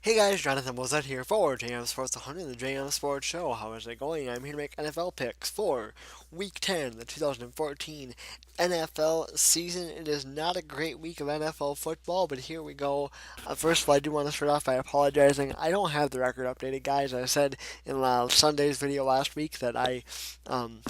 Hey guys, Jonathan Mozet here for JM Sports 100, the JM Sports Show. How is it going? I'm here to make NFL picks for Week 10, the 2014 NFL season. It is not a great week of NFL football, but here we go. First of all, I do want to start off by apologizing. I don't have the record updated, guys. I said in Sunday's video last week that um,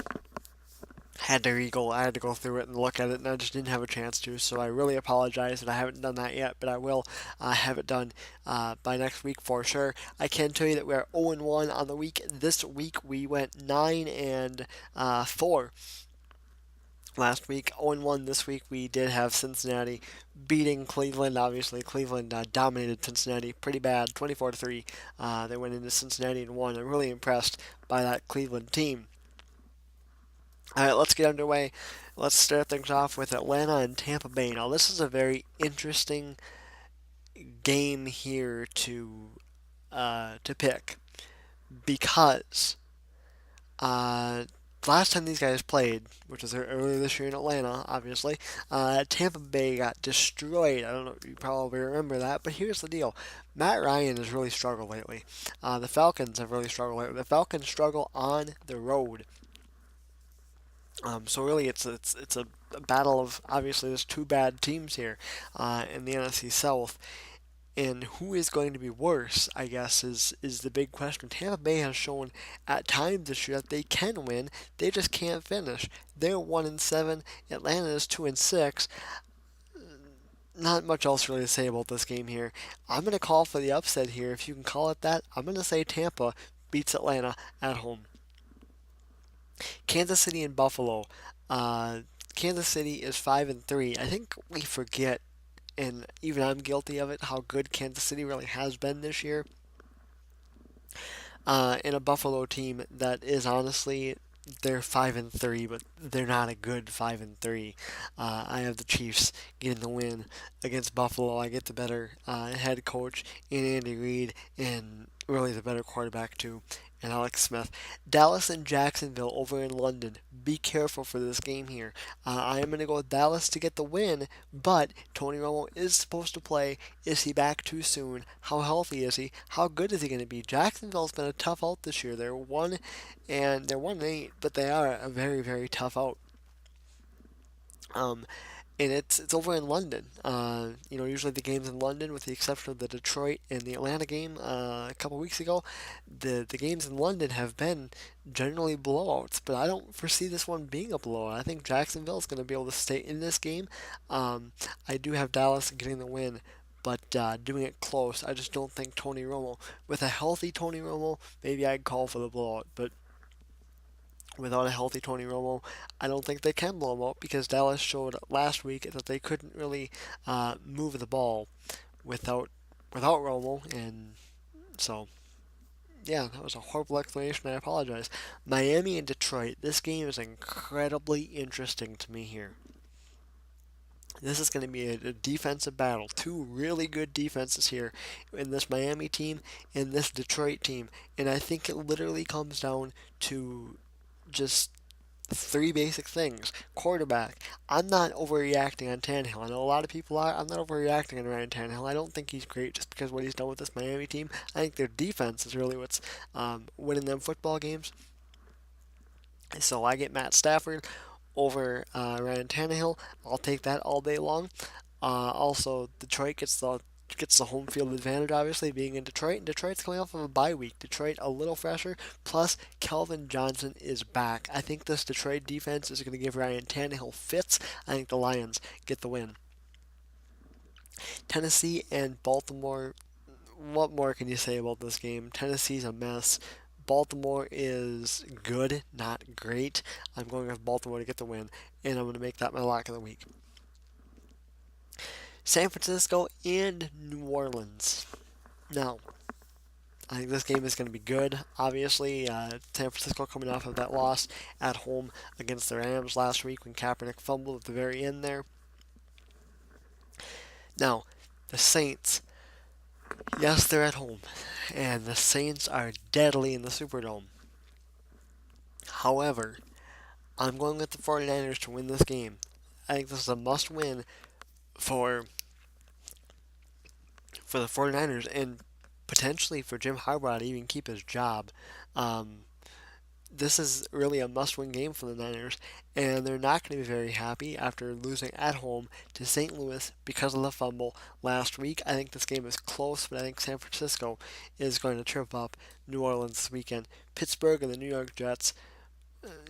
I had to go through it and look at it, and I just didn't have a chance to. So I really apologize that I haven't done that yet, but I will have it done by next week for sure. I can tell you that we're 0-1 on the week. This week we went 9-4 last week. 0-1 this week. We did have Cincinnati beating Cleveland. Obviously, Cleveland dominated Cincinnati pretty bad, 24-3. They went into Cincinnati and won. I'm really impressed by that Cleveland team. All right, let's get underway. Let's start things off with Atlanta and Tampa Bay. Now, this is a very interesting game here to pick because uh, last time these guys played, which was earlier this year in Atlanta, obviously, Tampa Bay got destroyed. I don't know if you probably remember that, but here's the deal: Matt Ryan has really struggled lately. The Falcons have really struggled lately. The Falcons struggle on the road. So really, it's a battle of obviously there's two bad teams here in the NFC South, and who is going to be worse? I guess is the big question. Tampa Bay has shown at times this year that they can win, they just can't finish. They're 1-7. Atlanta is 2-6. Not much else really to say about this game here. I'm gonna call for the upset here, if you can call it that. I'm gonna say Tampa beats Atlanta at home. Kansas City and Buffalo. Uh, Kansas City is 5-3. I think we forget, and even I'm guilty of it, how good Kansas City really has been this year. In a Buffalo team that is honestly they're 5-3, but they're not a good 5-3. I have the Chiefs getting the win against Buffalo. I get the better head coach in Andy Reid and really the better quarterback too, and Alex Smith. Dallas and Jacksonville over in London. Be careful for this game here. I am going to go with Dallas to get the win, but Tony Romo is supposed to play. Is he back too soon? How healthy is he? How good is he going to be? Jacksonville's been a tough out this year. They're 1-8, but they are a very very tough out. Um, and it's over in London. Usually the games in London, with the exception of the Detroit and the Atlanta game a couple weeks ago, the games in London have been generally blowouts. But I don't foresee this one being a blowout. I think Jacksonville is going to be able to stay in this game. I do have Dallas getting the win, but doing it close. I just don't think Tony Romo, with a healthy Tony Romo, maybe I'd call for the blowout. But without a healthy Tony Romo, I don't think they can blow him out because Dallas showed last week that they couldn't really move the ball without Romo, and so yeah, that was a horrible explanation. I apologize. Miami and Detroit. This game is incredibly interesting to me here. This is going to be a defensive battle. Two really good defenses here in this Miami team and this Detroit team. And I think it literally comes down to just three basic things. Quarterback. I'm not overreacting on Tannehill. I know a lot of people are. I'm not overreacting on Ryan Tannehill. I don't think he's great just because of what he's done with this Miami team. I think their defense is really what's winning them football games. So I get Matt Stafford over Ryan Tannehill. I'll take that all day long. Also, Detroit gets the home field advantage, obviously, being in Detroit. And Detroit's coming off of a bye week. Detroit a little fresher. Plus, Kelvin Johnson is back. I think this Detroit defense is going to give Ryan Tannehill fits. I think the Lions get the win. Tennessee and Baltimore. What more can you say about this game? Tennessee's a mess. Baltimore is good, not great. I'm going with Baltimore to get the win, and I'm going to make that my lock of the week. San Francisco and New Orleans. Now, I think this game is going to be good. Obviously, San Francisco coming off of that loss at home against the Rams last week when Kaepernick fumbled at the very end there. Now, the Saints. Yes, they're at home, and the Saints are deadly in the Superdome. However, I'm going with the 49ers to win this game. I think this is a must win for the 49ers, and potentially for Jim Harbaugh to even keep his job. Um, this is really a must-win game for the Niners, and they're not going to be very happy after losing at home to St. Louis because of the fumble last week. I think this game is close, but I think San Francisco is going to trip up New Orleans this weekend. Pittsburgh and the New York Jets,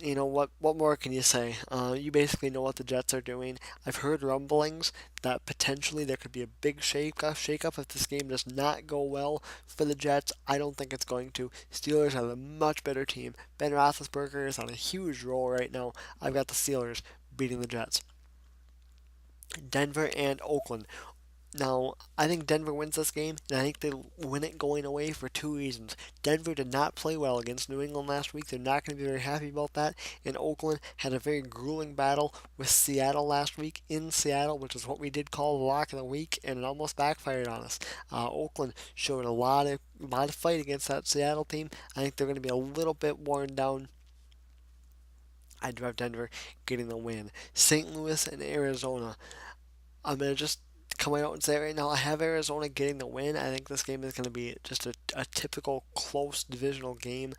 you know what more can you say? You basically know what the Jets are doing. I've heard rumblings that potentially there could be a big shake up if this game does not go well for the Jets. I don't think it's going to. Steelers are the much better team. Ben Roethlisberger is on a huge roll right now. I've got the Steelers beating the Jets. Denver and Oakland. Now, I think Denver wins this game, and I think they win it going away for two reasons. Denver did not play well against New England last week. They're not going to be very happy about that. And Oakland had a very grueling battle with Seattle last week in Seattle, which is what we did call the lock of the week, and it almost backfired on us. Oakland showed a lot of fight against that Seattle team. I think they're going to be a little bit worn down. I do have Denver getting the win. St. Louis and Arizona. I'm going to just come out and say right now, I have Arizona getting the win. I think this game is going to be just a typical close divisional game.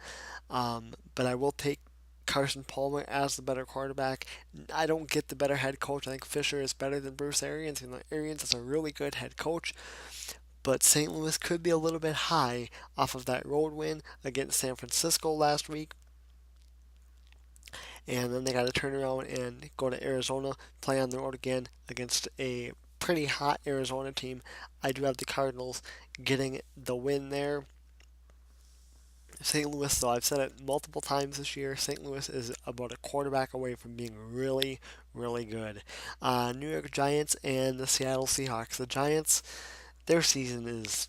But I will take Carson Palmer as the better quarterback. I don't get the better head coach. I think Fisher is better than Bruce Arians. And Arians is a really good head coach. But St. Louis could be a little bit high off of that road win against San Francisco last week. And then they got to turn around and go to Arizona, play on the road again against a pretty hot Arizona team. I do have the Cardinals getting the win there. St. Louis, though, I've said it multiple times this year, St. Louis is about a quarterback away from being really, really good. New York Giants and the Seattle Seahawks. The Giants, their season is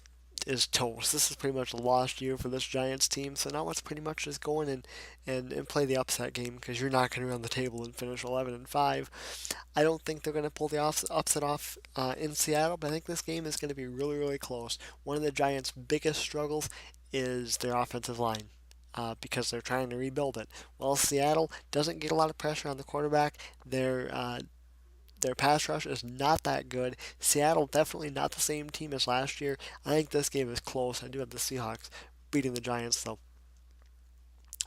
toast. This is pretty much a lost year for this Giants team. So now it's pretty much just go in and play the upset game because you're not going to run the table and finish 11-5. I don't think they're going to pull the upset off in Seattle, but I think this game is going to be really, really close. One of the Giants' biggest struggles is their offensive line. Because they're trying to rebuild it. While Seattle doesn't get a lot of pressure on the quarterback, their pass rush is not that good. Seattle definitely not the same team as last year. I think this game is close. I do have the Seahawks beating the Giants though.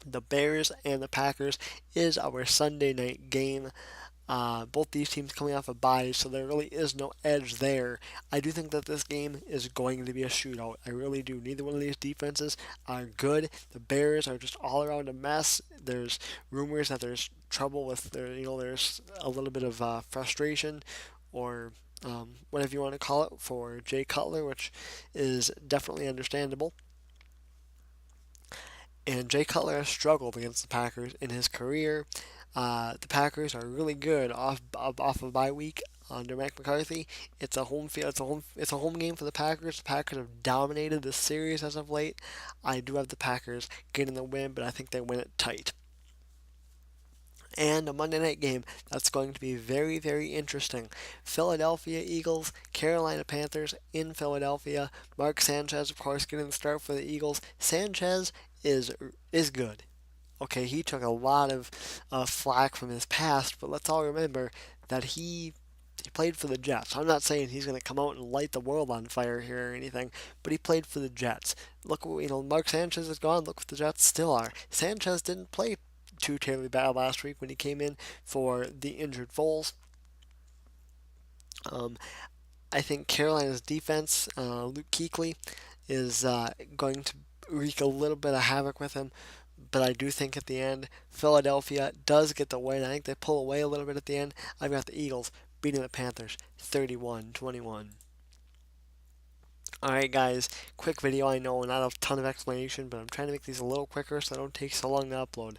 The Bears and the Packers is our Sunday night game. Both these teams coming off a bye, so there really is no edge there. I do think that this game is going to be a shootout. I really do. Neither one of these defenses are good. The Bears are just all around a mess. There's rumors that there's trouble with there's a little bit of frustration or whatever you want to call it for Jay Cutler, which is definitely understandable. And Jay Cutler has struggled against the Packers in his career. The Packers are really good off of bye week under Mike McCarthy. It's a home field. It's a home game for the Packers. The Packers have dominated this series as of late. I do have the Packers getting the win, but I think they win it tight. And a Monday night game that's going to be very, very interesting. Philadelphia Eagles, Carolina Panthers in Philadelphia. Mark Sanchez, of course, getting the start for the Eagles. Sanchez is good. Okay, he took a lot of flack from his past, but let's all remember that he played for the Jets. I'm not saying he's going to come out and light the world on fire here or anything, but he played for the Jets. Look, Mark Sanchez is gone. Look what the Jets still are. Sanchez didn't play too terribly bad last week when he came in for the injured Foles. Um, I think Carolina's defense, Luke Kuechly, is going to wreak a little bit of havoc with him. But I do think at the end, Philadelphia does get the win. I think they pull away a little bit at the end. I've got the Eagles beating the Panthers 31-21. Alright, guys, quick video. I know, not a ton of explanation, but I'm trying to make these a little quicker so they don't take so long to upload.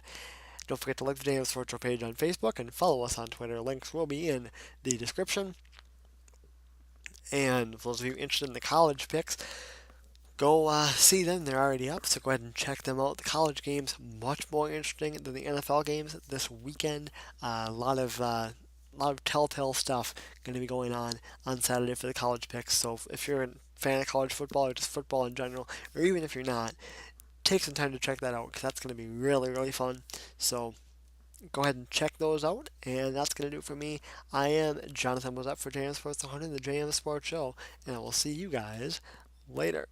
Don't forget to like the James Virtual page on Facebook and follow us on Twitter. Links will be in the description. And for those of you interested in the college picks, go see them. They're already up, so go ahead and check them out. The college games much more interesting than the NFL games this weekend. A lot of telltale stuff going to be going on Saturday for the college picks. So if you're a fan of college football or just football in general, or even if you're not, take some time to check that out because that's going to be really, really fun. So go ahead and check those out, and that's going to do it for me. I am Jonathan Was Up for JM Sports 100, the JM Sports Show, and I will see you guys later.